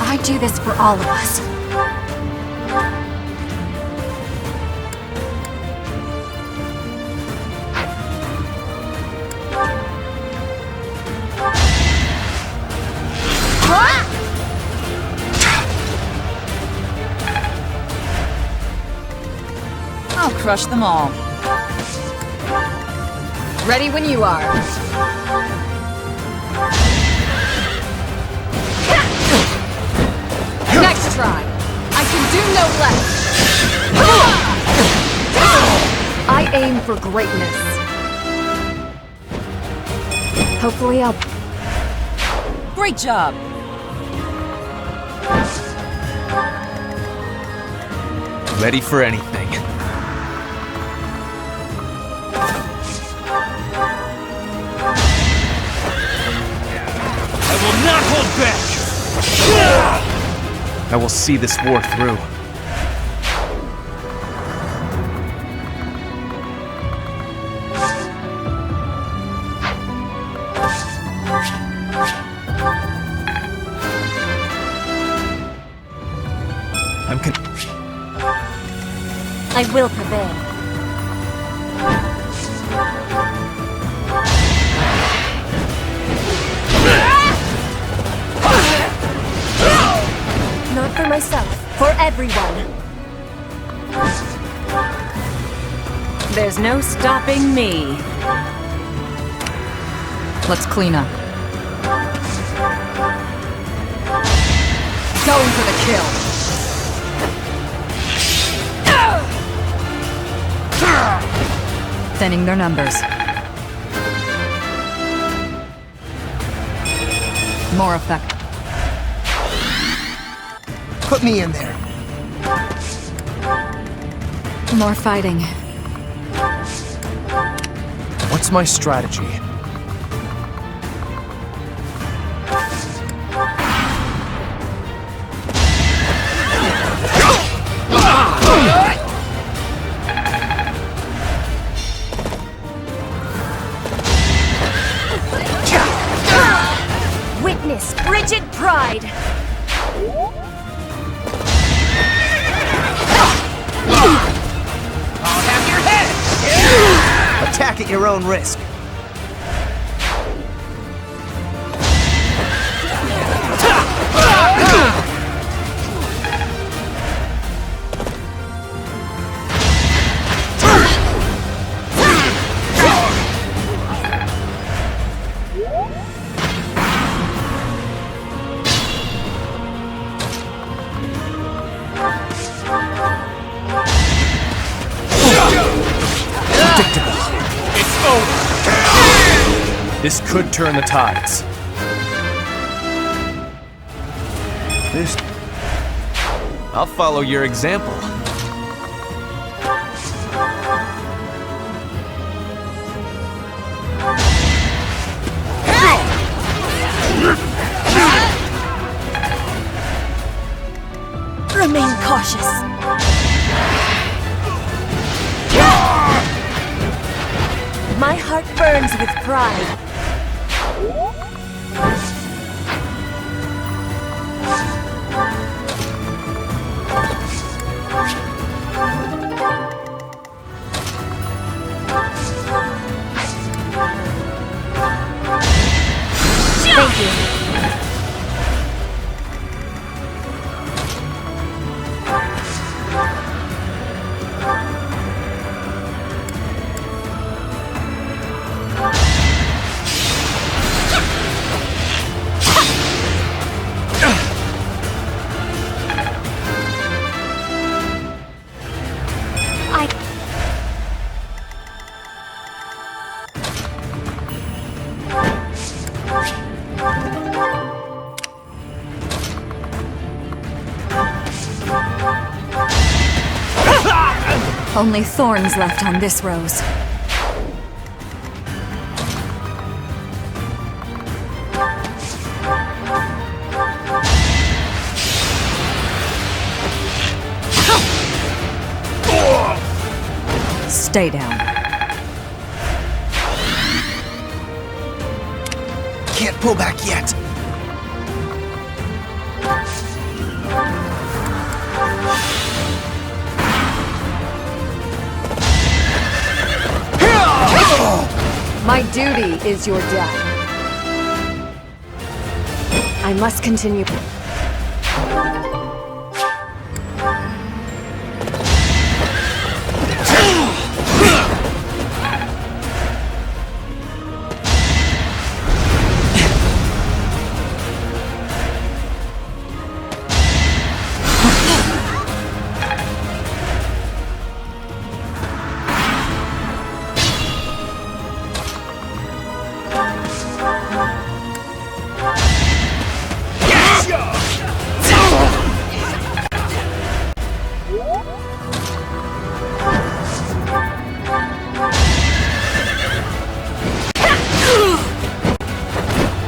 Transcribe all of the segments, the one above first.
I do this for all of us. I'll crush them all. Ready when you are. Next try. I can do no less. I aim for greatness. Hopefully I'll... Great job. Ready for anything. I will not hold back! I will see this war through. I will prevail. Not for myself, for everyone. There's no stopping me. Let's clean up. Going for the kill. Thinning their numbers. More effective. Put me in there. More fighting. What's my strategy? Witness frigid pride. I'll have your head! Attack at your own risk. It's over! This could turn the tides. I'll follow your example. Remain cautious. My heart burns with pride. Only thorns left on this rose. Stay down. Can't pull back yet. My duty is your death. I must continue.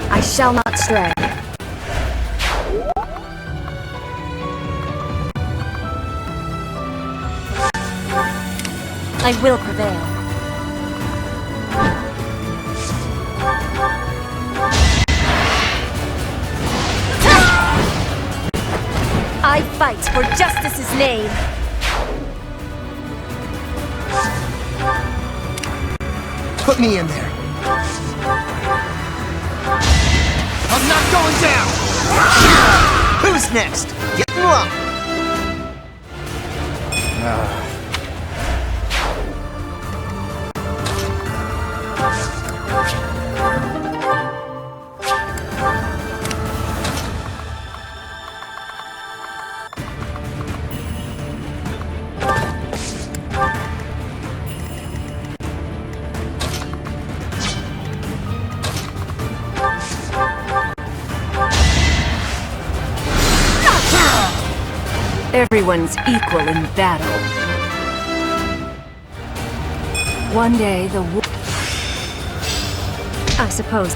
I shall not stray. I will prevail. I fight for justice's name. Put me in there. I'm not going down! Who's next? Getting low. Everyone's equal in battle. One day the I suppose.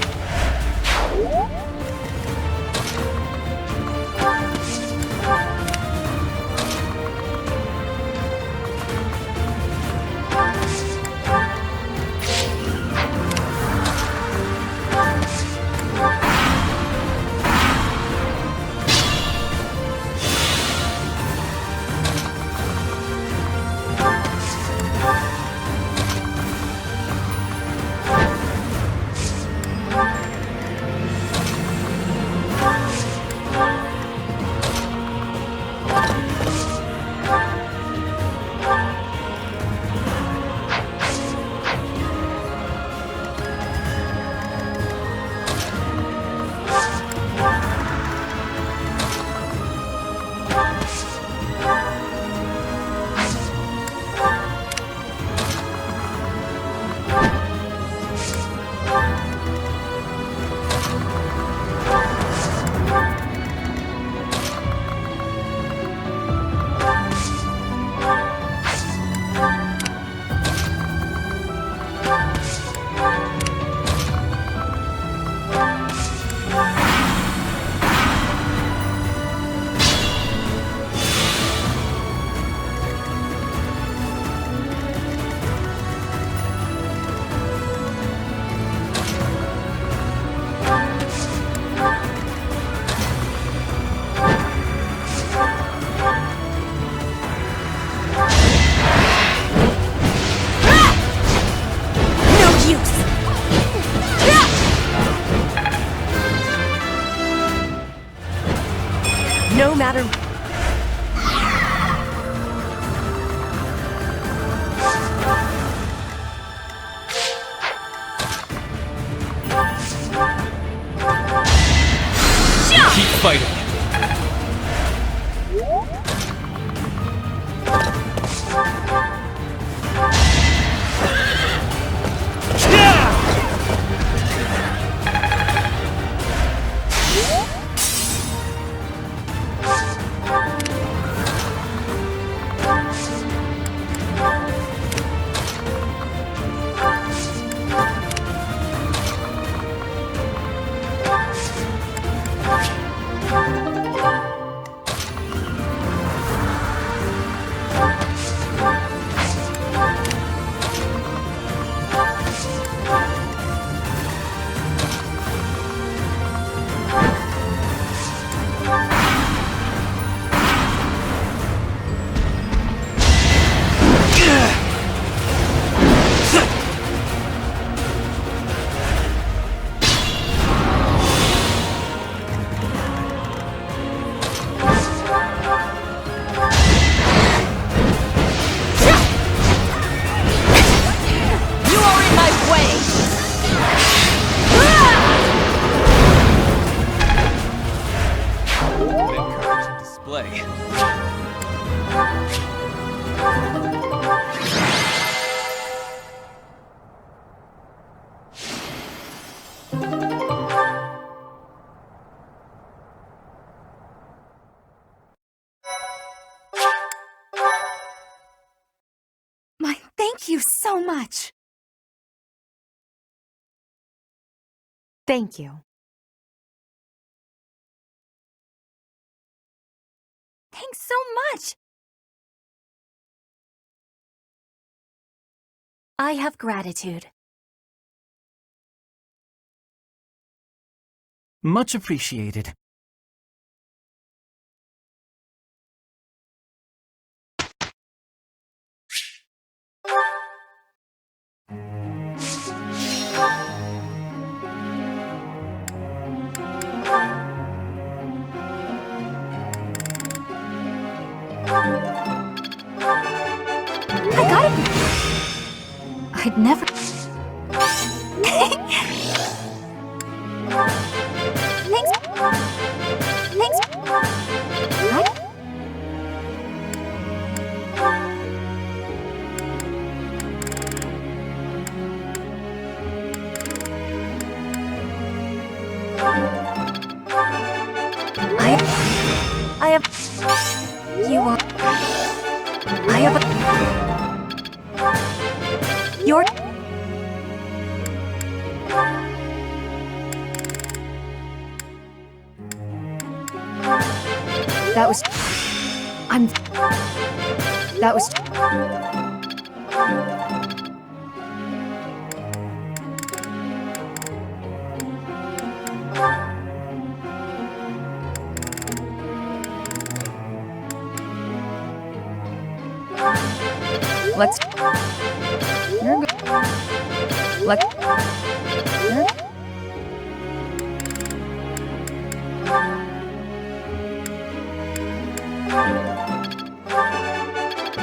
No matter. Keep fighting. Thank you so much. Thank you. Thanks so much. I have gratitude. Much appreciated. I got it. I'd never. Thanks. Thanks. What? I have. You are. I have. Your. That was. I'm. That was. Let's. You're good. Let's.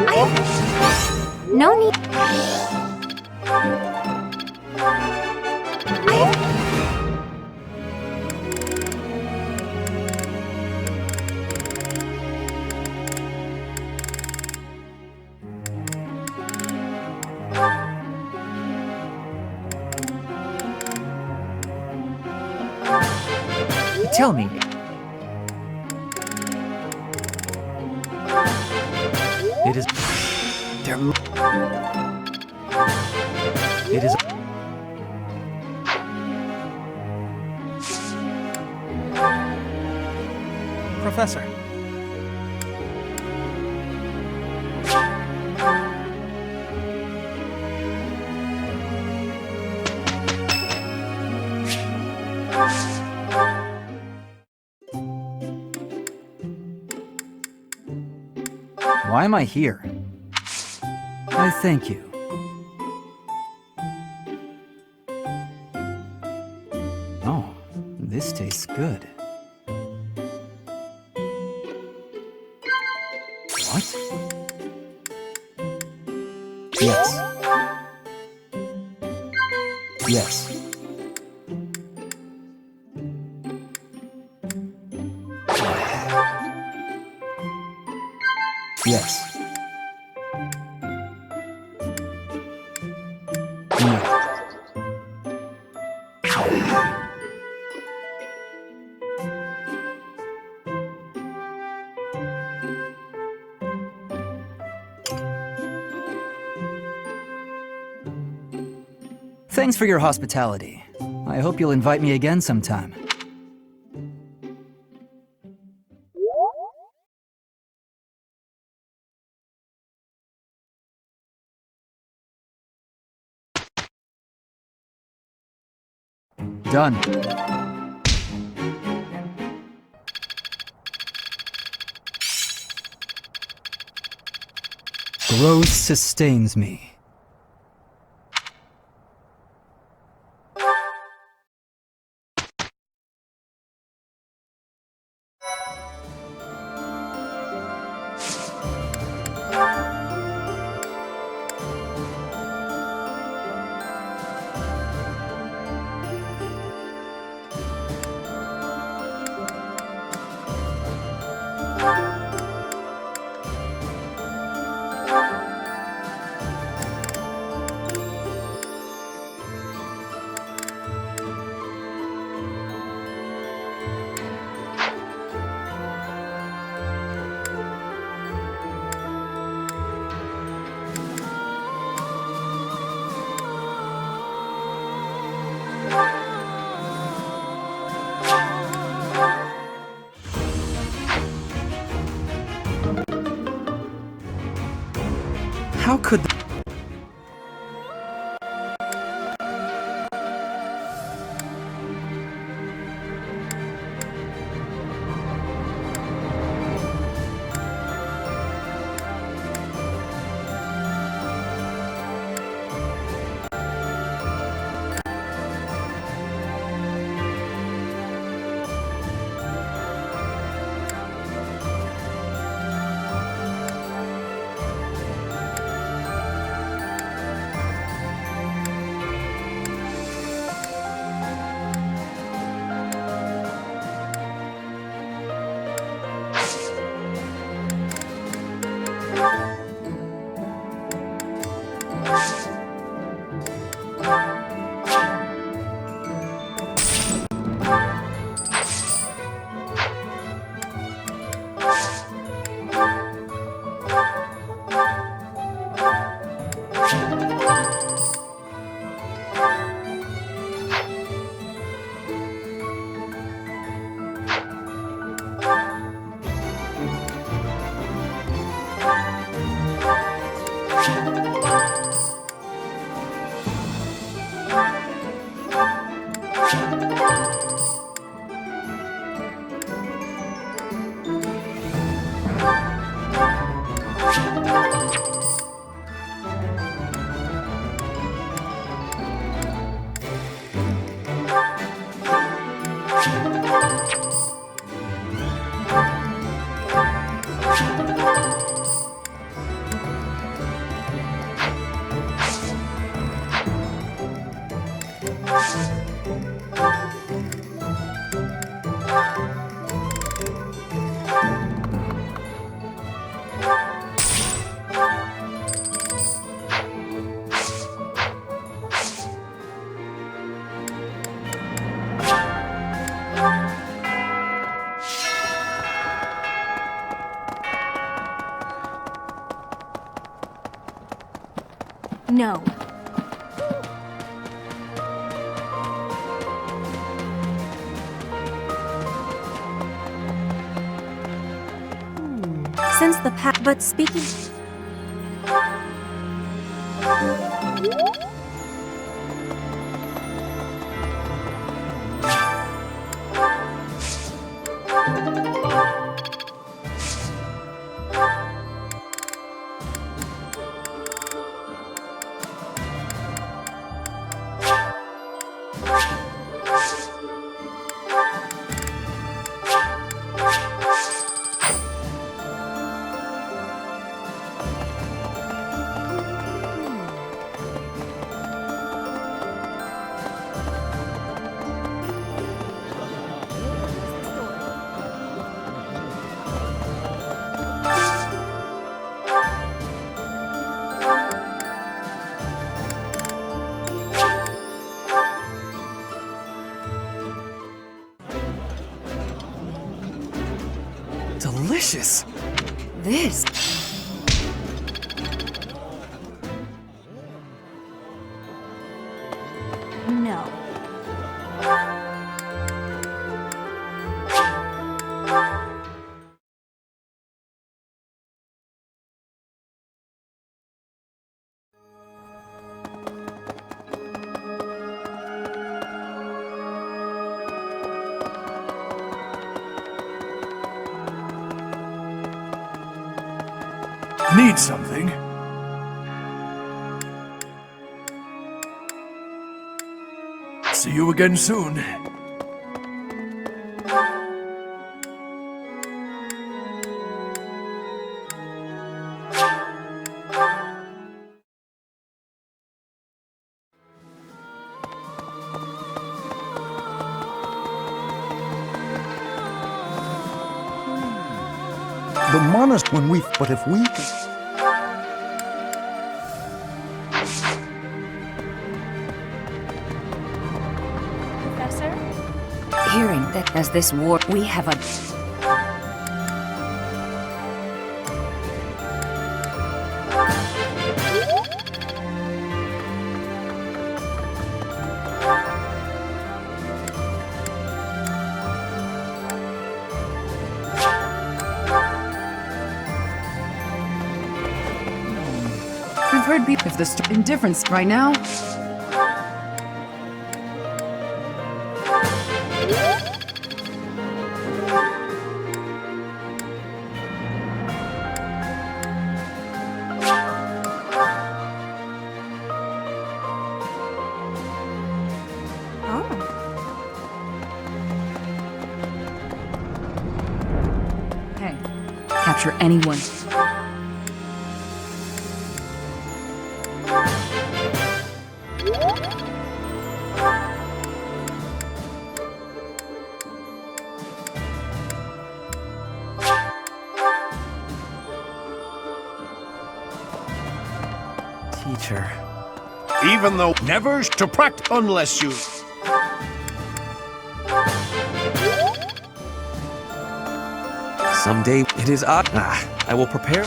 I have no need. I have. Tell me. It is. There. It is. Professor. Why am I here? I thank you. Oh, this tastes good. What? Yes. Yes. Yes. No. Thanks for your hospitality. I hope you'll invite me again sometime. Done. Growth sustains me. How could No. Since the but speaking. delicious? This. No. Need something? See you again soon. The monist when we, but if we... Professor? Hearing that as this war, we have a... heard if the indifference right now. Hey, capture anyone. Teacher. Even though never to practice unless you. Someday it is I will prepare.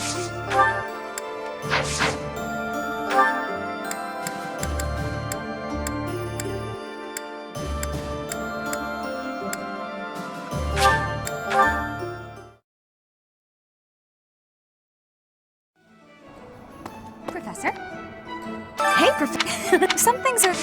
Professor? Hey, some things are...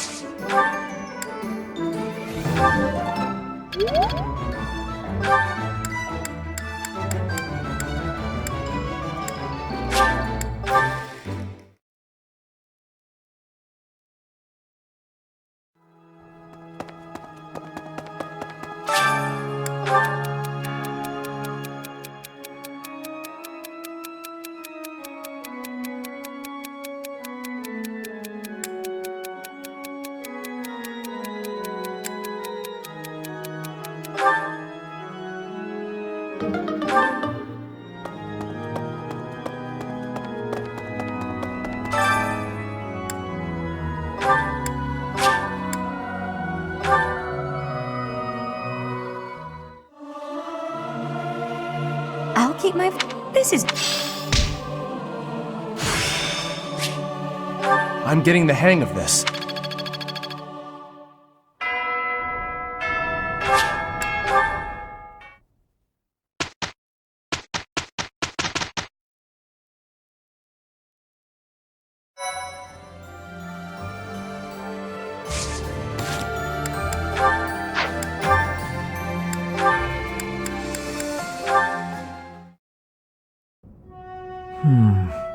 I'll keep my... This is... I'm getting the hang of this.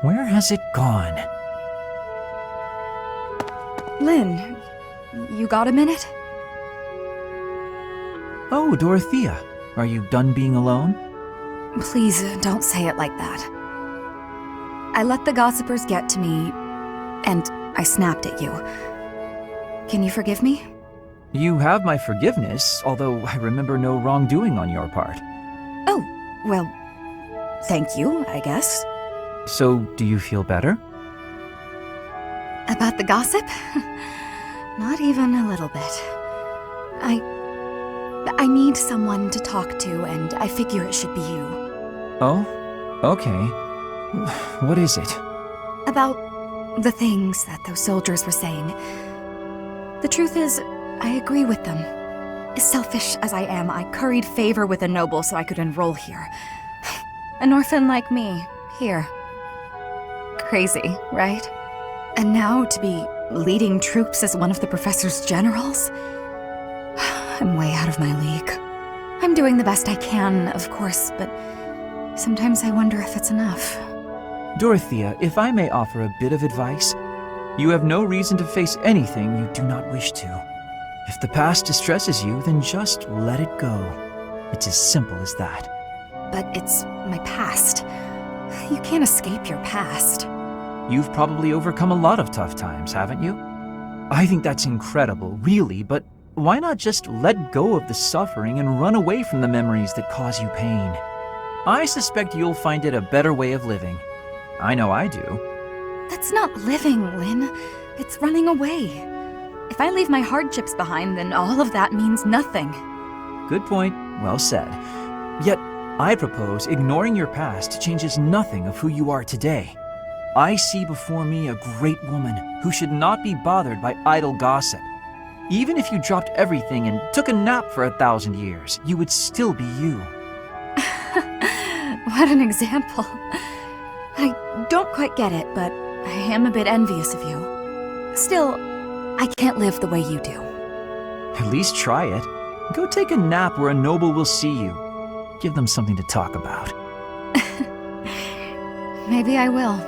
Where has it gone? Lynn, you got a minute? Oh, Dorothea. Are you done being alone? Please, don't say it like that. I let the gossipers get to me, and I snapped at you. Can you forgive me? You have my forgiveness, although I remember no wrongdoing on your part. Oh, well, thank you, I guess. So, do you feel better? About the gossip? Not even a little bit. I need someone to talk to, and I figure it should be you. Oh? Okay. What is it? About the things that those soldiers were saying. The truth is, I agree with them. As selfish as I am, I curried favor with a noble so I could enroll here. An orphan like me, here. Crazy, right? And now to be leading troops as one of the professor's generals? I'm way out of my league. I'm doing the best I can, of course, but sometimes I wonder if it's enough. Dorothea, if I may offer a bit of advice, you have no reason to face anything you do not wish to. If the past distresses you, then just let it go. It's as simple as that. But it's my past. You can't escape your past. You've probably overcome a lot of tough times, haven't you? I think that's incredible, really, but why not just let go of the suffering and run away from the memories that cause you pain? I suspect you'll find it a better way of living. I know I do. That's not living, Lynn. It's running away. If I leave my hardships behind, then all of that means nothing. Good point. Well said. Yet, I propose ignoring your past changes nothing of who you are today. I see before me a great woman who should not be bothered by idle gossip. Even if you dropped everything and took a nap for 1,000 years, you would still be you. What an example. I don't quite get it, but I am a bit envious of you. Still, I can't live the way you do. At least try it. Go take a nap where a noble will see you. Give them something to talk about. Maybe I will.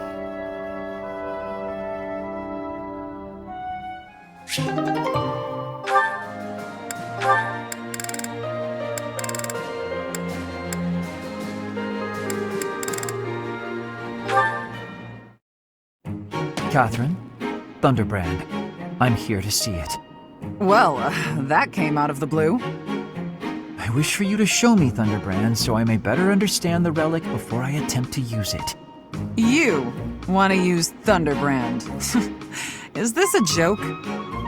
Catherine, Thunderbrand, I'm here to see it. Well, that came out of the blue. I wish for you to show me Thunderbrand so I may better understand the relic before I attempt to use it. You want to use Thunderbrand. Is this a joke?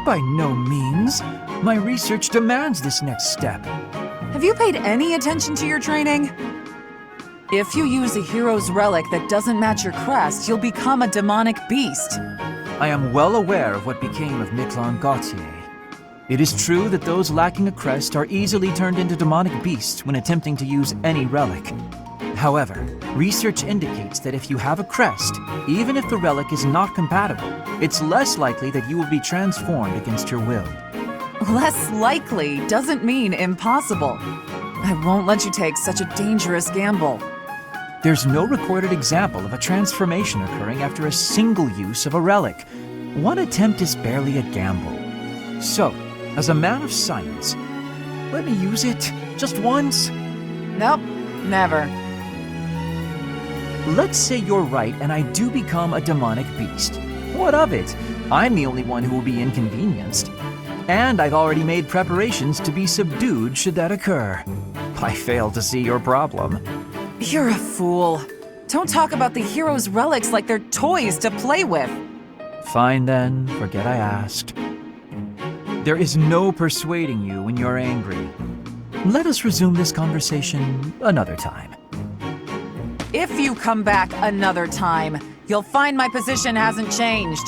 By no means. My research demands this next step. Have you paid any attention to your training? If you use a hero's relic that doesn't match your crest, you'll become a demonic beast. I am well aware of what became of Miquelon Gautier. It is true that those lacking a crest are easily turned into demonic beasts when attempting to use any relic. However, research indicates that if you have a crest, even if the relic is not compatible, it's less likely that you will be transformed against your will. Less likely doesn't mean impossible. I won't let you take such a dangerous gamble. There's no recorded example of a transformation occurring after a single use of a relic. One attempt is barely a gamble. So, as a man of science, let me use it just once. Nope, never. Let's say you're right and I do become a demonic beast. What of it? I'm the only one who will be inconvenienced. And I've already made preparations to be subdued should that occur. I fail to see your problem. You're a fool. Don't talk about the hero's relics like they're toys to play with. Fine then, forget I asked. There is no persuading you when you're angry. Let us resume this conversation another time. If you come back another time, you'll find my position hasn't changed.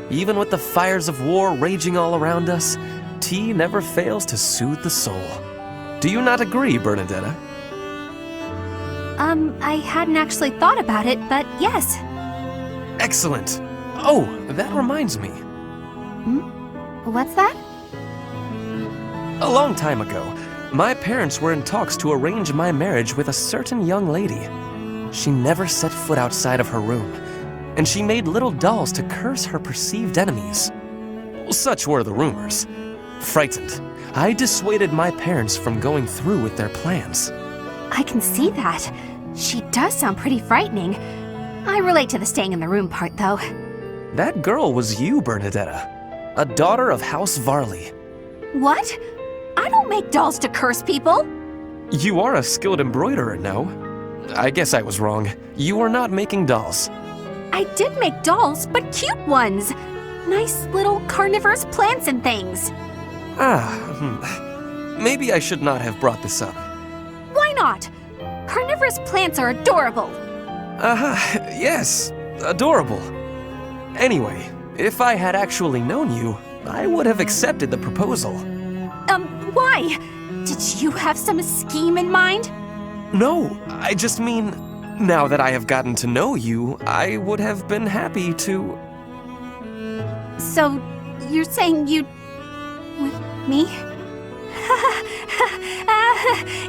Even with the fires of war raging all around us, tea never fails to soothe the soul. Do you not agree, Bernadetta? I hadn't actually thought about it, but yes. Excellent. Oh, that reminds me. What's that? A long time ago, my parents were in talks to arrange my marriage with a certain young lady. She never set foot outside of her room, and she made little dolls to curse her perceived enemies. Such were the rumors. Frightened, I dissuaded my parents from going through with their plans. I can see that. She does sound pretty frightening. I relate to the staying in the room part, though. That girl was you, Bernadetta, a daughter of House Varley. What? I don't make dolls to curse people. You are a skilled embroiderer, no? I guess I was wrong. You were not making dolls. I did make dolls, but cute ones. Nice little carnivorous plants and things. Maybe I should not have brought this up. Why not? Carnivorous plants are adorable. Yes, adorable. Anyway, if I had actually known you, I would have accepted the proposal. Why? Did you have some scheme in mind? No, I just mean, now that I have gotten to know you, I would have been happy to... So, you're saying you'd... with me?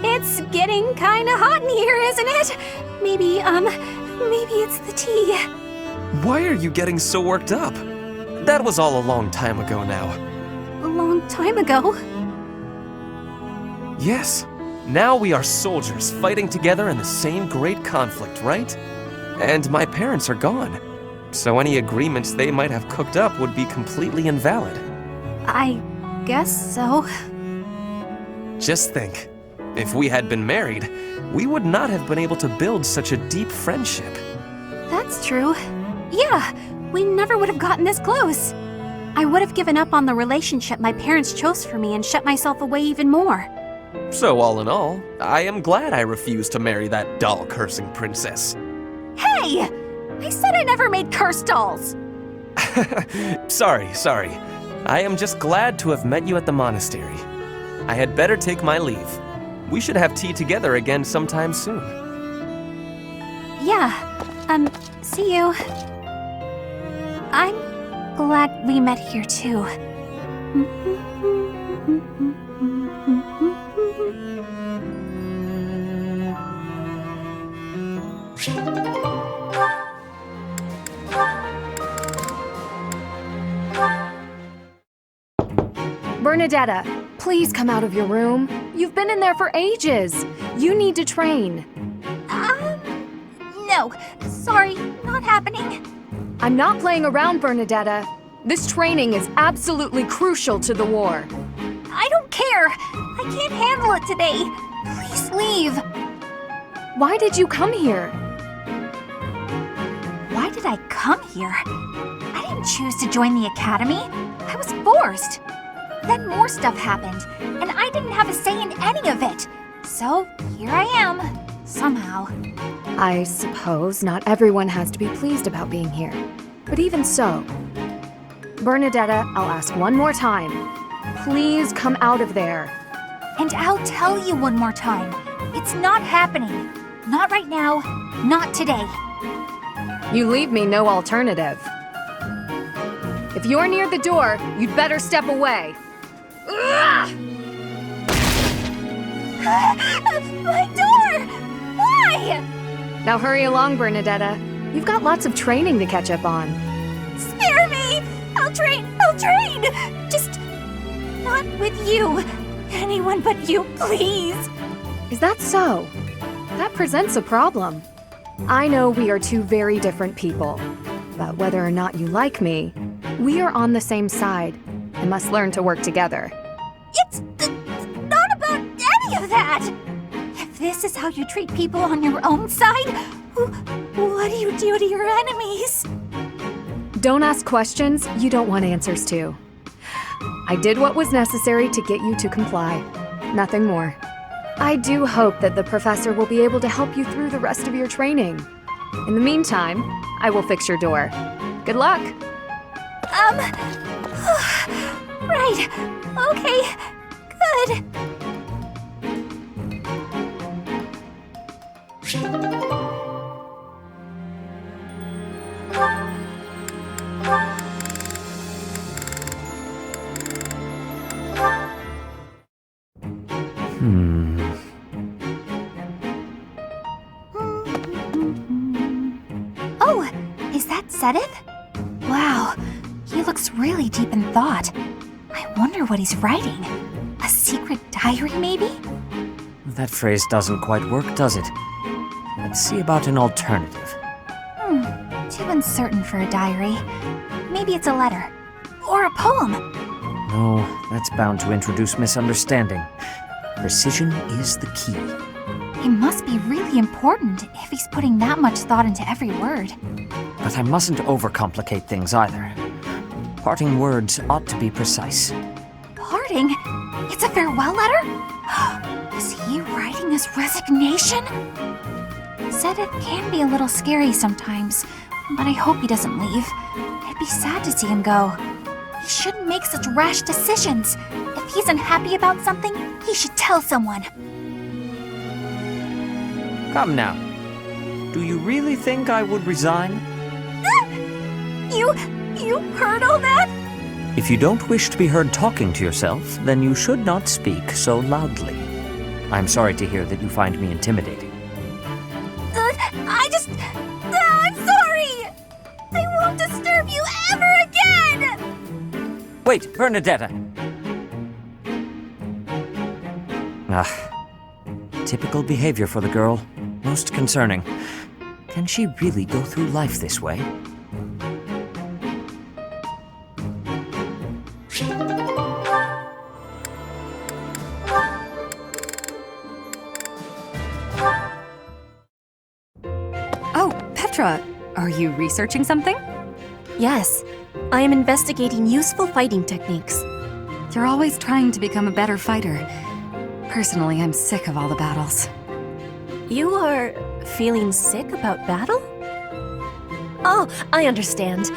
It's getting kinda hot in here, isn't it? Maybe it's the tea. Why are you getting so worked up? That was all a long time ago now. A long time ago? Yes. Now we are soldiers fighting together in the same great conflict, right? And my parents are gone. So any agreements they might have cooked up would be completely invalid. I guess so. Just think, if we had been married, we would not have been able to build such a deep friendship. That's true. Yeah, we never would have gotten this close. I would have given up on the relationship my parents chose for me and shut myself away even more. So all in all, I am glad I refused to marry that doll-cursing princess. Hey! I said I never made curse dolls! Sorry. I am just glad to have met you at the monastery. I had better take my leave. We should have tea together again sometime soon. Yeah, see you. I'm glad we met here too. Bernadetta, please come out of your room. You've been in there for ages. You need to train. No, sorry, not happening. I'm not playing around, Bernadetta. This training is absolutely crucial to the war. I don't care. I can't handle it today. Please leave. Why did you come here? Why did I come here? I didn't choose to join the academy. I was forced. Then more stuff happened, and I didn't have a say in any of it. So here I am, somehow. I suppose not everyone has to be pleased about being here. But even so, Bernadetta, I'll ask one more time. Please come out of there. And I'll tell you one more time. It's not happening. Not right now. Not today. You leave me no alternative. If you're near the door, you'd better step away. My door! Why? Now hurry along, Bernadetta. You've got lots of training to catch up on. Spare me! I'll train! Just not with you. Anyone but you, please. Is that so? That presents a problem. I know we are two very different people, but whether or not you like me, we are on the same side and must learn to work together. It's not about any of that! If this is how you treat people on your own side, what do you do to your enemies? Don't ask questions you don't want answers to. I did what was necessary to get you to comply. Nothing more. I do hope that the professor will be able to help you through the rest of your training. In the meantime, I will fix your door. Good luck! Right. Okay. Good. Oh, is that Sedith? Wow, he looks really deep in thought. I wonder what he's writing. A secret diary, maybe? That phrase doesn't quite work, does it? Let's see about an alternative. Too uncertain for a diary. Maybe it's a letter. Or a poem. No, that's bound to introduce misunderstanding. Precision is the key. It must be really important if he's putting that much thought into every word. But I mustn't overcomplicate things either. Parting words ought to be precise. Parting? It's a farewell letter? Is he writing his resignation? Sedith can be a little scary sometimes, but I hope he doesn't leave. It'd be sad to see him go. He shouldn't make such rash decisions. If he's unhappy about something, he should tell someone. Come now. Do you really think I would resign? You heard all that? If you don't wish to be heard talking to yourself, then you should not speak so loudly. I'm sorry to hear that you find me intimidating. I'm sorry! I won't disturb you ever again! Wait, Bernadetta! Typical behavior for the girl. Most concerning. Can she really go through life this way? Oh, Petra, are you researching something? Yes, I am investigating useful fighting techniques. You're always trying to become a better fighter. Personally, I'm sick of all the battles. You are feeling sick about battle? Oh, I understand.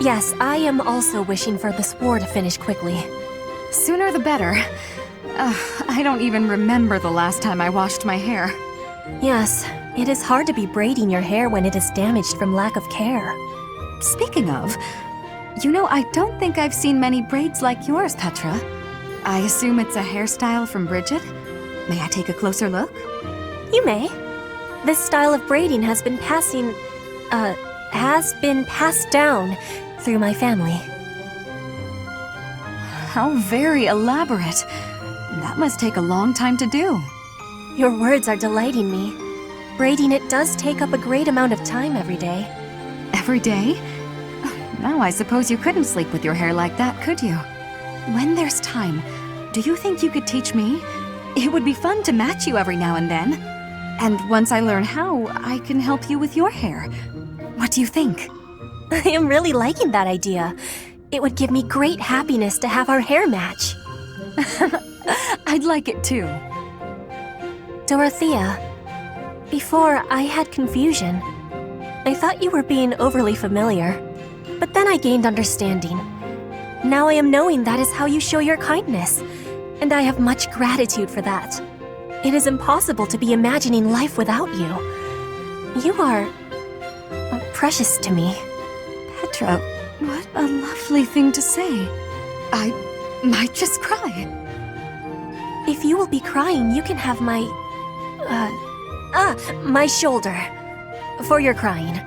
Yes, I am also wishing for this war to finish quickly. Sooner the better. I don't even remember the last time I washed my hair. Yes, it is hard to be braiding your hair when it is damaged from lack of care. Speaking of, I don't think I've seen many braids like yours, Petra. I assume it's a hairstyle from Bridget? May I take a closer look? You may. This style of braiding has been passed down through my family. How very elaborate. That must take a long time to do. Your words are delighting me. Braiding it does take up a great amount of time every day. Every day? Now I suppose you couldn't sleep with your hair like that, could you? When there's time, do you think you could teach me? It would be fun to match you every now and then. And once I learn how, I can help you with your hair. What do you think? I am really liking that idea. It would give me great happiness to have our hair match. I'd like it too. Dorothea, before I had confusion. I thought you were being overly familiar, but then I gained understanding. Now I am knowing that is how you show your kindness, and I have much gratitude for that. It is impossible to be imagining life without you. You are precious to me. Petra, what a lovely thing to say. I might just cry. If you will be crying, you can have my shoulder. For your crying.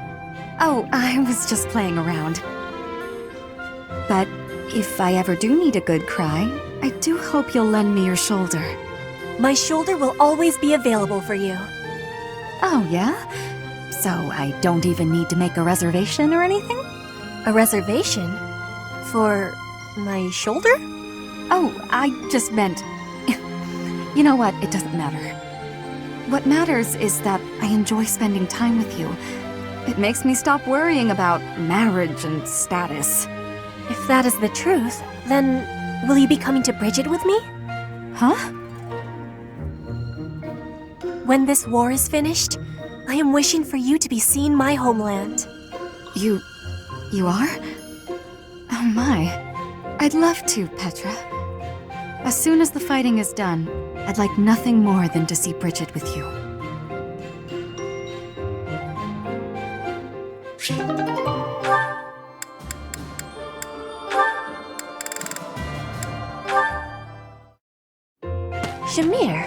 Oh, I was just playing around. But if I ever do need a good cry, I do hope you'll lend me your shoulder. My shoulder will always be available for you. Oh, yeah? So I don't even need to make a reservation or anything? A reservation? For my shoulder? Oh, I just meant... You know what? It doesn't matter. What matters is that I enjoy spending time with you. It makes me stop worrying about marriage and status. If that is the truth, then will you be coming to Bridget with me? Huh? When this war is finished, I am wishing for you to be seeing my homeland. You are? Oh my. I'd love to, Petra. As soon as the fighting is done, I'd like nothing more than to see Bridget with you. Shamir,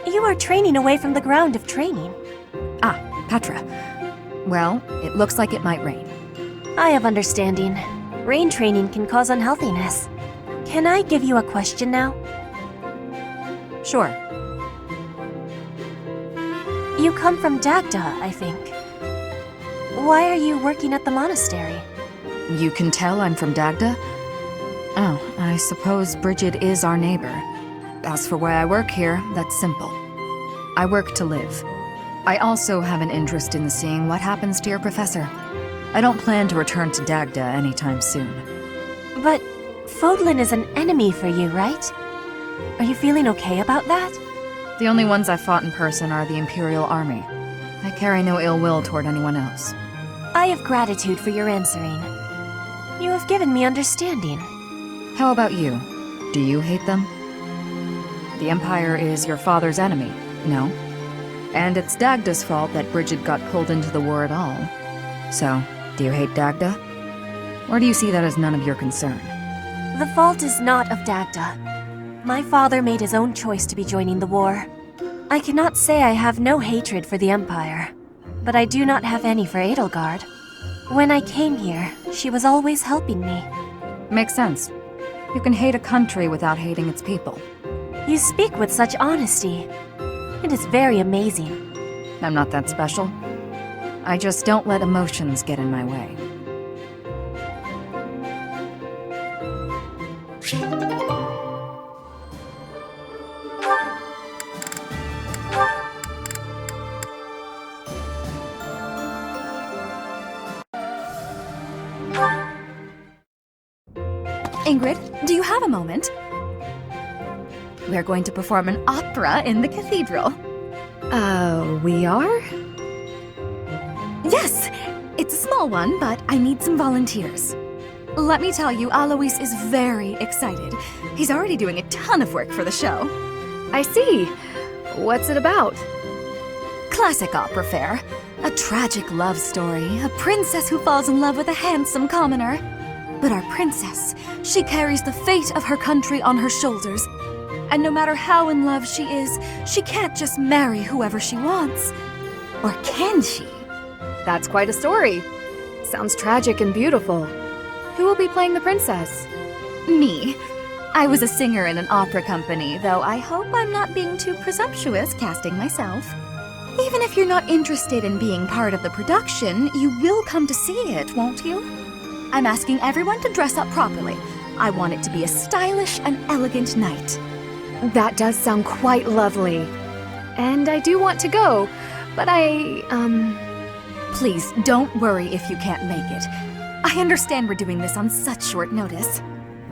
you are training away from the ground of training. Ah, Petra. Well, it looks like it might rain. I have understanding. Rain training can cause unhealthiness. Can I give you a question now? Sure. You come from Dagda, I think. Why are you working at the monastery? You can tell I'm from Dagda? Oh, I suppose Bridget is our neighbor. As for why I work here, that's simple. I work to live. I also have an interest in seeing what happens to your professor. I don't plan to return to Dagda anytime soon. But Fodlan is an enemy for you, right? Are you feeling okay about that? The only ones I've fought in person are the Imperial Army. I carry no ill will toward anyone else. I have gratitude for your answering. You have given me understanding. How about you? Do you hate them? The Empire is your father's enemy, no? And it's Dagda's fault that Bridget got pulled into the war at all. So, do you hate Dagda? Or do you see that as none of your concern? The fault is not of Dagda. My father made his own choice to be joining the war. I cannot say I have no hatred for the Empire, but I do not have any for Edelgard. When I came here, she was always helping me. Makes sense. You can hate a country without hating its people. You speak with such honesty. It is very amazing. I'm not that special. I just don't let emotions get in my way. Ingrid, do you have a moment? We're going to perform an opera in the cathedral. We are? Yes! It's a small small one, but I need some volunteers. Let me tell you, Alois is very excited. He's already doing a ton of work for the show. I see. What's it about? Classic opera fare. A tragic love story, a princess who falls in love with a handsome commoner. But our princess, she carries the fate of her country on her shoulders. And no matter how in love she is, she can't just marry whoever she wants. Or can she? That's quite a story. Sounds tragic and beautiful. Who will be playing the princess? Me. I was a singer in an opera company, though I hope I'm not being too presumptuous casting myself. Even if you're not interested in being part of the production, you will come to see it, won't you? I'm asking everyone to dress up properly. I want it to be a stylish and elegant night. That does sound quite lovely. And I do want to go, but Please, don't worry if you can't make it. I understand we're doing this on such short notice.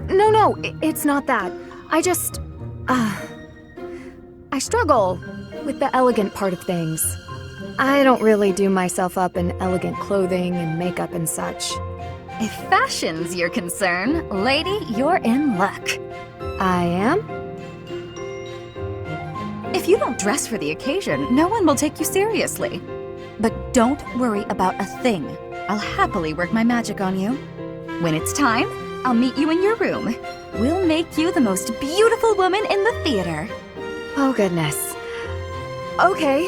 No, it's not that. I struggle with the elegant part of things. I don't really do myself up in elegant clothing and makeup and such. If fashion's your concern, lady, you're in luck. I am? If you don't dress for the occasion, no one will take you seriously. But don't worry about a thing. I'll happily work my magic on you. When it's time, I'll meet you in your room. We'll make you the most beautiful woman in the theater. Oh, goodness. Okay.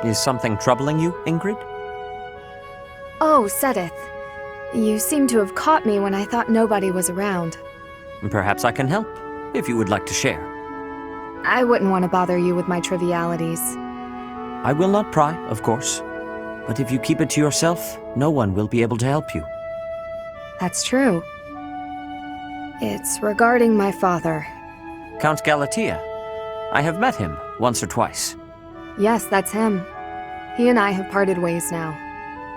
Is something troubling you, Ingrid? Oh, Sedith. You seem to have caught me when I thought nobody was around. Perhaps I can help, if you would like to share. I wouldn't want to bother you with my trivialities. I will not pry, of course. But if you keep it to yourself, no one will be able to help you. That's true. It's regarding my father. Count Galatea. I have met him once or twice. Yes, that's him. He and I have parted ways now.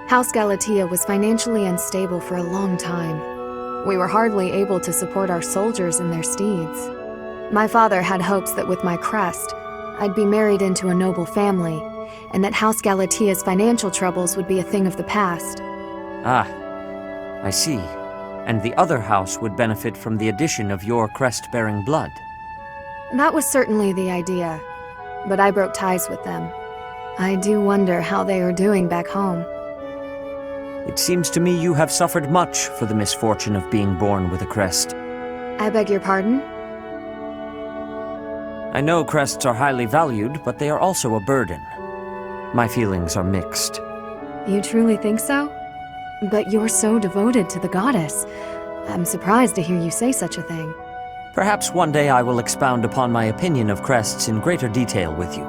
House Galatea was financially unstable for a long time. We were hardly able to support our soldiers and their steeds. My father had hopes that with my crest, I'd be married into a noble family, and that House Galatea's financial troubles would be a thing of the past. Ah, I see. And the other house would benefit from the addition of your crest-bearing blood. That was certainly the idea, but I broke ties with them. I do wonder how they are doing back home. It seems to me you have suffered much for the misfortune of being born with a crest. I beg your pardon? I know crests are highly valued, but they are also a burden. My feelings are mixed. You truly think so? But you're so devoted to the goddess. I'm surprised to hear you say such a thing. Perhaps one day I will expound upon my opinion of crests in greater detail with you.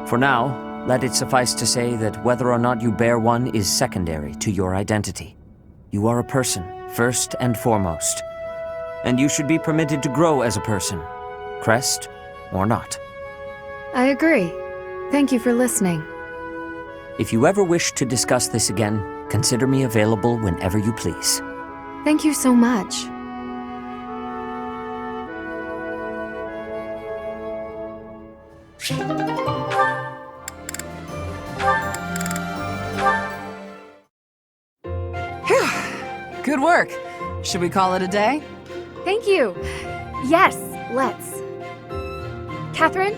For now, let it suffice to say that whether or not you bear one is secondary to your identity. You are a person, first and foremost. And you should be permitted to grow as a person, crest or not. I agree. Thank you for listening. If you ever wish to discuss this again, consider me available whenever you please. Thank you so much. Good work. Should we call it a day? Thank you. Yes, let's. Catherine,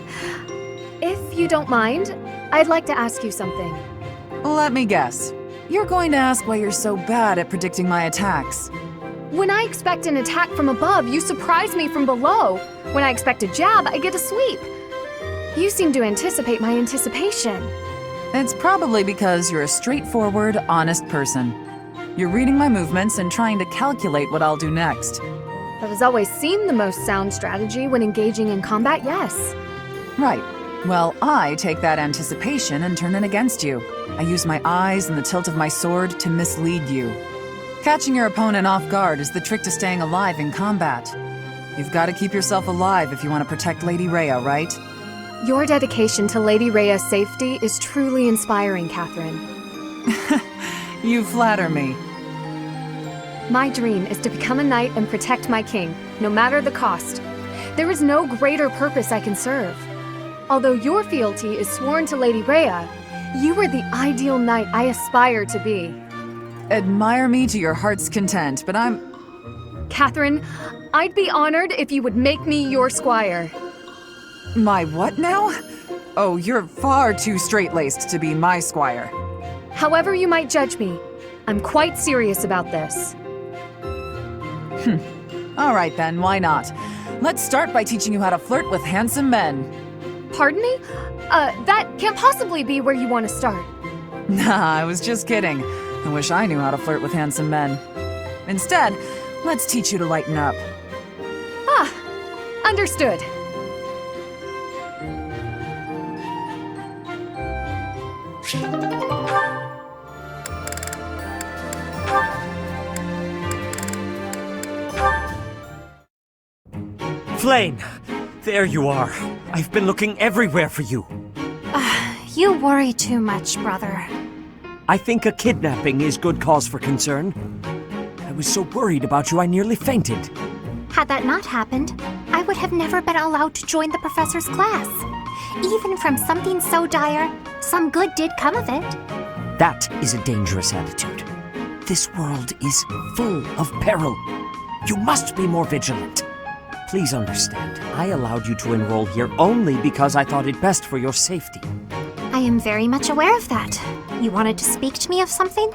if you don't mind, I'd like to ask you something. Let me guess. You're going to ask why you're so bad at predicting my attacks. When I expect an attack from above, you surprise me from below. When I expect a jab, I get a sweep. You seem to anticipate my anticipation. It's probably because you're a straightforward, honest person. You're reading my movements and trying to calculate what I'll do next. That has always seemed the most sound strategy when engaging in combat, yes. Right. Well, I take that anticipation and turn it against you. I use my eyes and the tilt of my sword to mislead you. Catching your opponent off guard is the trick to staying alive in combat. You've got to keep yourself alive if you want to protect Lady Rhea, right? Your dedication to Lady Rhea's safety is truly inspiring, Catherine. You flatter me. My dream is to become a knight and protect my king, no matter the cost. There is no greater purpose I can serve. Although your fealty is sworn to Lady Rhea, you are the ideal knight I aspire to be. Admire me to your heart's content, but I'm... Catherine, I'd be honored if you would make me your squire. My what now? Oh, you're far too straight-laced to be my squire. However you might judge me, I'm quite serious about this. All right then, why not? Let's start by teaching you how to flirt with handsome men. Pardon me? That can't possibly be where you want to start. Nah, I was just kidding. I wish I knew how to flirt with handsome men. Instead, let's teach you to lighten up. Ah, understood. Flame! There you are. I've been looking everywhere for you. You worry too much, brother. I think a kidnapping is good cause for concern. I was so worried about you I nearly fainted. Had that not happened, I would have never been allowed to join the professor's class. Even from something so dire, some good did come of it. That is a dangerous attitude. This world is full of peril. You must be more vigilant. Please understand, I allowed you to enroll here only because I thought it best for your safety. I am very much aware of that. You wanted to speak to me of something?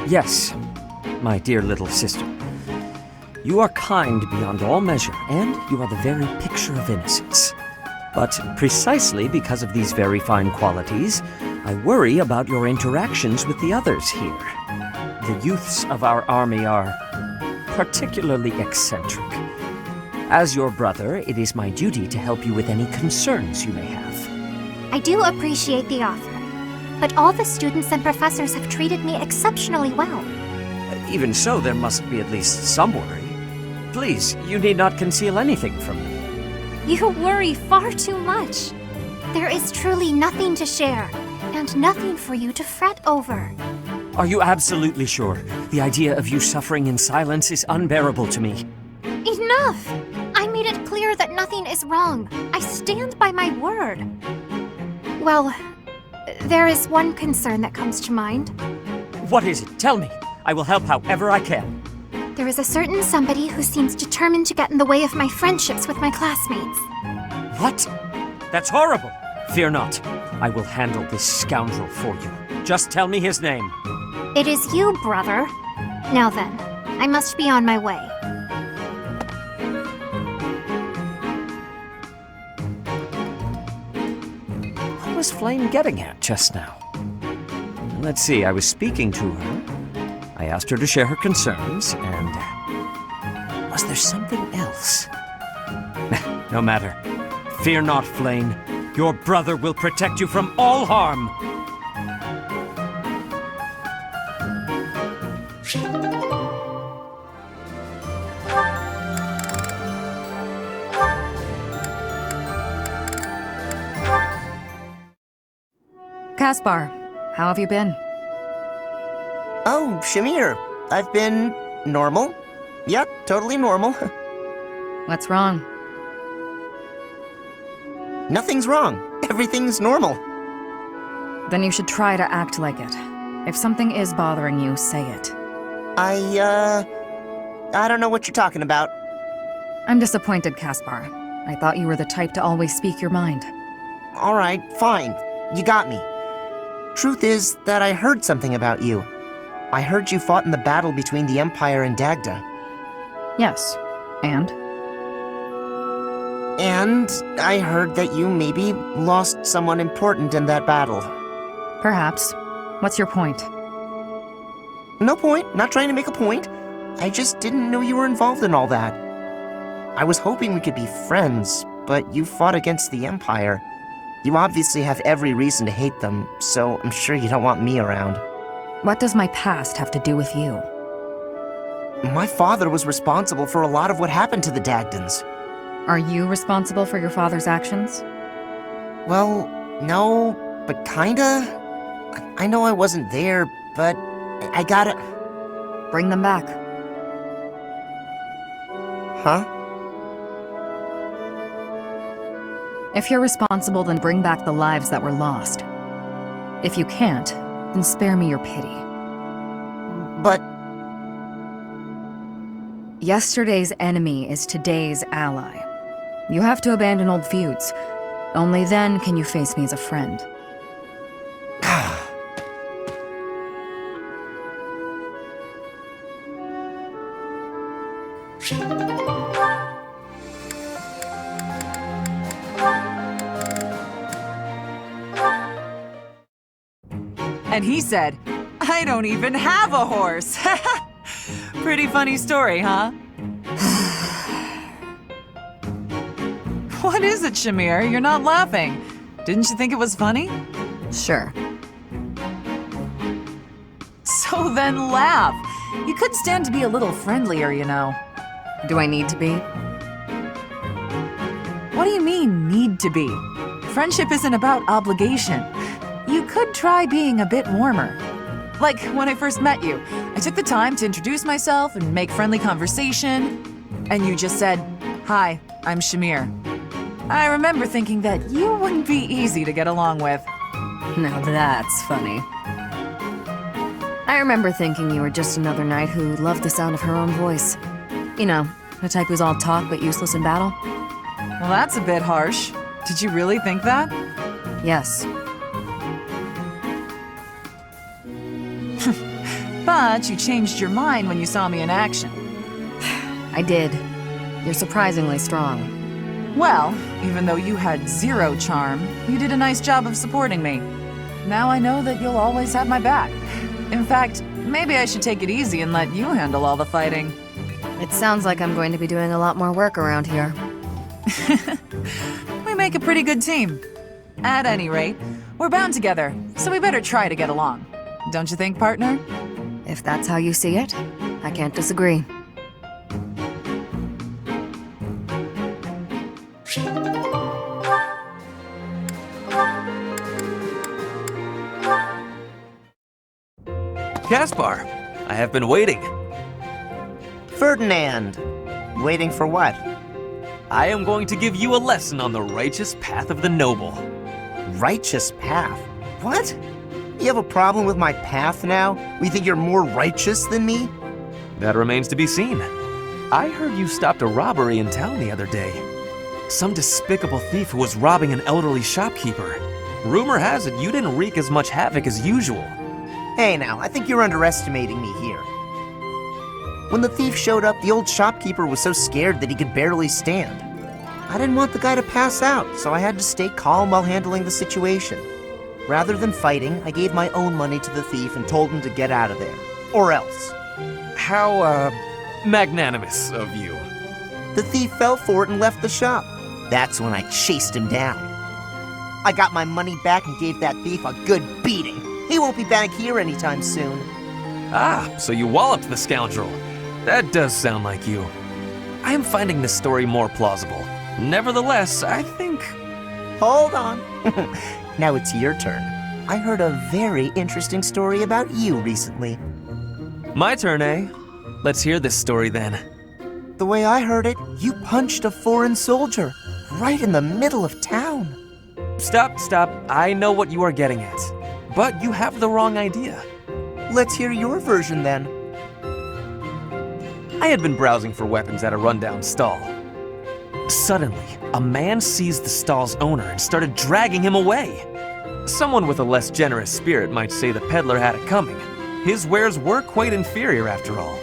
Yes, my dear little sister. You are kind beyond all measure, and you are the very picture of innocence. But precisely because of these very fine qualities, I worry about your interactions with the others here. The youths of our army are particularly eccentric. As your brother, it is my duty to help you with any concerns you may have. I do appreciate the offer, but all the students and professors have treated me exceptionally well. Even so, there must be at least some worry. Please, you need not conceal anything from me. You worry far too much. There is truly nothing to share, and nothing for you to fret over. Are you absolutely sure? The idea of you suffering in silence is unbearable to me. Enough! I made it clear that nothing is wrong. I stand by my word. Well, there is one concern that comes to mind. What is it? Tell me. I will help however I can. There is a certain somebody who seems determined to get in the way of my friendships with my classmates. What? That's horrible. Fear not. I will handle this scoundrel for you. Just tell me his name. It is you, brother. Now then, I must be on my way. What was Flame getting at just now? Let's see, I was speaking to her. I asked her to share her concerns, and... was there something else? No matter. Fear not, Flame. Your brother will protect you from all harm. Caspar, how have you been? Oh, Shamir. I've been normal. Yep, totally normal. What's wrong? Nothing's wrong. Everything's normal. Then you should try to act like it. If something is bothering you, say it. I don't know what you're talking about. I'm disappointed, Caspar. I thought you were the type to always speak your mind. All right, fine. You got me. Truth is that I heard something about you. I heard you fought in the battle between the Empire and Dagda. Yes. And? And I heard that you maybe lost someone important in that battle. Perhaps. What's your point? No point. Not trying to make a point. I just didn't know you were involved in all that. I was hoping we could be friends, but you fought against the Empire. You obviously have every reason to hate them, so I'm sure you don't want me around. What does my past have to do with you? My father was responsible for a lot of what happened to the Dagdans. Are you responsible for your father's actions? Well, no, but kinda. I know I wasn't there, but I gotta... Bring them back. Huh? If you're responsible, then bring back the lives that were lost. If you can't, then spare me your pity. But Yesterday's enemy is today's ally. You have to abandon old feuds. Only then can you face me as a friend. And he said, I don't even have a horse. Pretty funny story, huh? What is it, Shamir? You're not laughing. Didn't you think it was funny? Sure. So then laugh. You could stand to be a little friendlier, you know. Do I need to be? What do you mean, need to be? Friendship isn't about obligation. You could try being a bit warmer. Like when I first met you, I took the time to introduce myself and make friendly conversation, and you just said, "Hi, I'm Shamir." I remember thinking that you wouldn't be easy to get along with. Now that's funny. I remember thinking you were just another knight who loved the sound of her own voice. You know, the type who's all talk but useless in battle. Well, that's a bit harsh. Did you really think that? Yes. But you changed your mind when you saw me in action. I did. You're surprisingly strong. Well, even though you had zero charm, you did a nice job of supporting me. Now I know that you'll always have my back. In fact, maybe I should take it easy and let you handle all the fighting. It sounds like I'm going to be doing a lot more work around here. We make a pretty good team. At any rate, we're bound together, so we better try to get along. Don't you think, partner? If that's how you see it, I can't disagree. Caspar, I have been waiting. Ferdinand! Waiting for what? I am going to give you a lesson on the righteous path of the noble. Righteous path? What? You have a problem with my path now? You think you're more righteous than me? That remains to be seen. I heard you stopped a robbery in town the other day. Some despicable thief who was robbing an elderly shopkeeper. Rumor has it you didn't wreak as much havoc as usual. Hey now, I think you're underestimating me here. When the thief showed up, the old shopkeeper was so scared that he could barely stand. I didn't want the guy to pass out, so I had to stay calm while handling the situation. Rather than fighting, I gave my own money to the thief and told him to get out of there. Or else. How, magnanimous of you. The thief fell for it and left the shop. That's when I chased him down. I got my money back and gave that thief a good beating. He won't be back here anytime soon. Ah, so you walloped the scoundrel. That does sound like you. I am finding this story more plausible. Nevertheless, I think... Hold on. Now it's your turn. I heard a very interesting story about you recently. My turn, eh? Let's hear this story then. The way I heard it, you punched a foreign soldier right in the middle of town. Stop. I know what you are getting at. But you have the wrong idea. Let's hear your version then. I had been browsing for weapons at a rundown stall. Suddenly, a man seized the stall's owner and started dragging him away. Someone with a less generous spirit might say the peddler had it coming. His wares were quite inferior after all.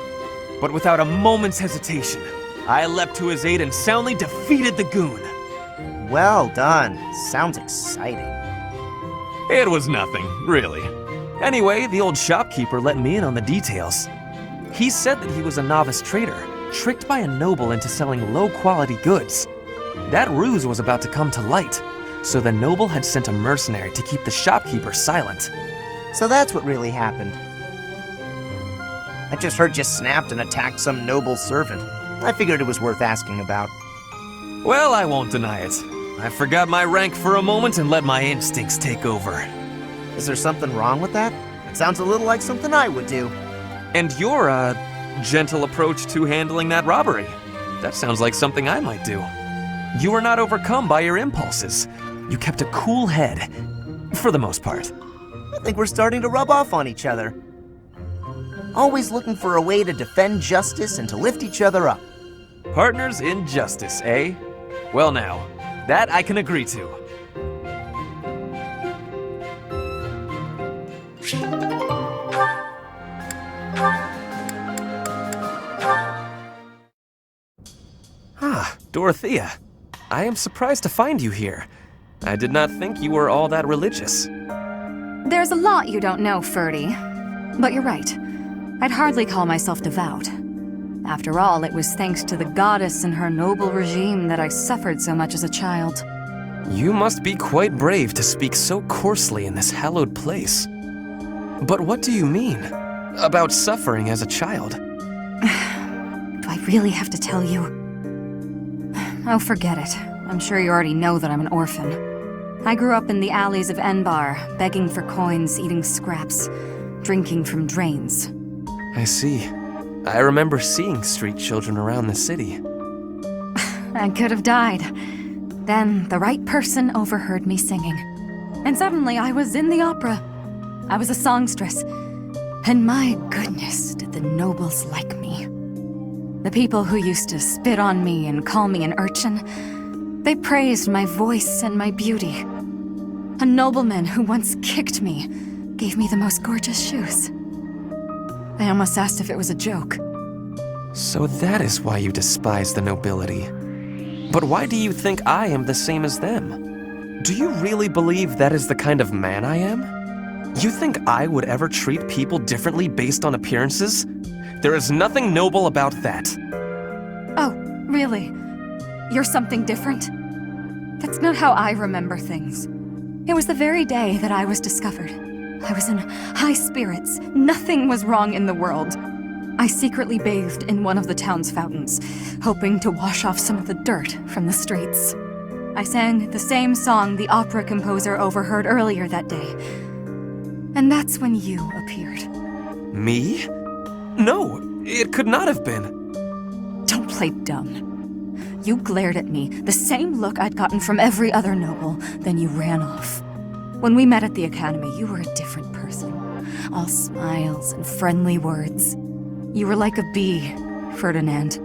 But without a moment's hesitation, I leapt to his aid and soundly defeated the goon. Well done. Sounds exciting. It was nothing, really. Anyway, the old shopkeeper let me in on the details. He said that he was a novice trader, tricked by a noble into selling low-quality goods. That ruse was about to come to light, so the noble had sent a mercenary to keep the shopkeeper silent. So that's what really happened. I just heard you snapped and attacked some noble servant. I figured it was worth asking about. Well, I won't deny it. I forgot my rank for a moment and let my instincts take over. Is there something wrong with that? It sounds a little like something I would do. And your, gentle approach to handling that robbery. That sounds like something I might do. You were not overcome by your impulses. You kept a cool head, for the most part. I think we're starting to rub off on each other. Always looking for a way to defend justice and to lift each other up. Partners in justice, eh? Well now, that I can agree to. Ah, Dorothea. I am surprised to find you here. I did not think you were all that religious. There's a lot you don't know, Ferdy. But you're right. I'd hardly call myself devout. After all, it was thanks to the goddess and her noble regime that I suffered so much as a child. You must be quite brave to speak so coarsely in this hallowed place. But what do you mean about suffering as a child? Do I really have to tell you? Oh, forget it. I'm sure you already know that I'm an orphan. I grew up in the alleys of Enbar, begging for coins, eating scraps, drinking from drains. I see. I remember seeing street children around the city. I could have died. Then the right person overheard me singing. And suddenly I was in the opera. I was a songstress. And my goodness, did the nobles like me. The people who used to spit on me and call me an urchin, they praised my voice and my beauty. A nobleman who once kicked me gave me the most gorgeous shoes. I almost asked if it was a joke. So that is why you despise the nobility. But why do you think I am the same as them? Do you really believe that is the kind of man I am? You think I would ever treat people differently based on appearances? There is nothing noble about that. Oh, really? You're something different? That's not how I remember things. It was the very day that I was discovered. I was in high spirits. Nothing was wrong in the world. I secretly bathed in one of the town's fountains, hoping to wash off some of the dirt from the streets. I sang the same song the opera composer overheard earlier that day. And that's when you appeared. Me? No, it could not have been. Don't play dumb. You glared at me, the same look I'd gotten from every other noble, then you ran off. When we met at the academy, you were a different person. All smiles and friendly words. You were like a bee, Ferdinand.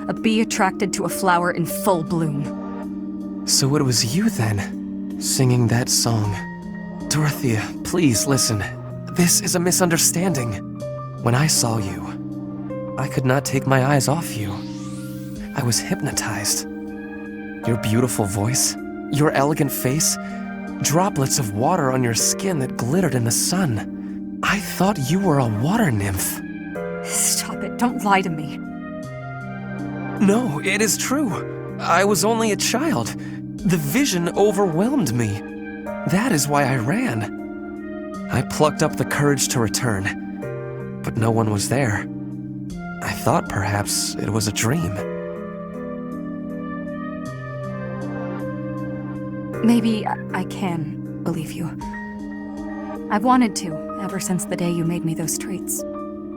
A bee attracted to a flower in full bloom. So it was you then, singing that song. Dorothea, please listen. This is a misunderstanding. When I saw you, I could not take my eyes off you. I was hypnotized. Your beautiful voice, your elegant face, droplets of water on your skin that glittered in the sun. I thought you were a water nymph. Stop it, don't lie to me. No, it is true. I was only a child. The vision overwhelmed me. That is why I ran. I plucked up the courage to return, but no one was there. I thought perhaps it was a dream. Maybe I can believe you. I've wanted to, ever since the day you made me those treats.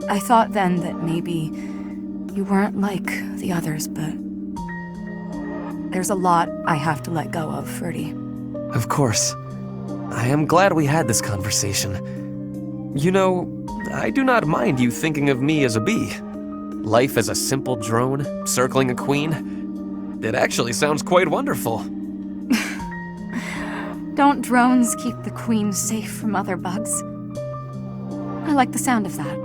I thought then that maybe you weren't like the others, but there's a lot I have to let go of, Ferdy. Of course. I am glad we had this conversation. You know, I do not mind you thinking of me as a bee. Life as a simple drone, circling a queen. It actually sounds quite wonderful. Don't drones keep the queen safe from other bugs? I like the sound of that.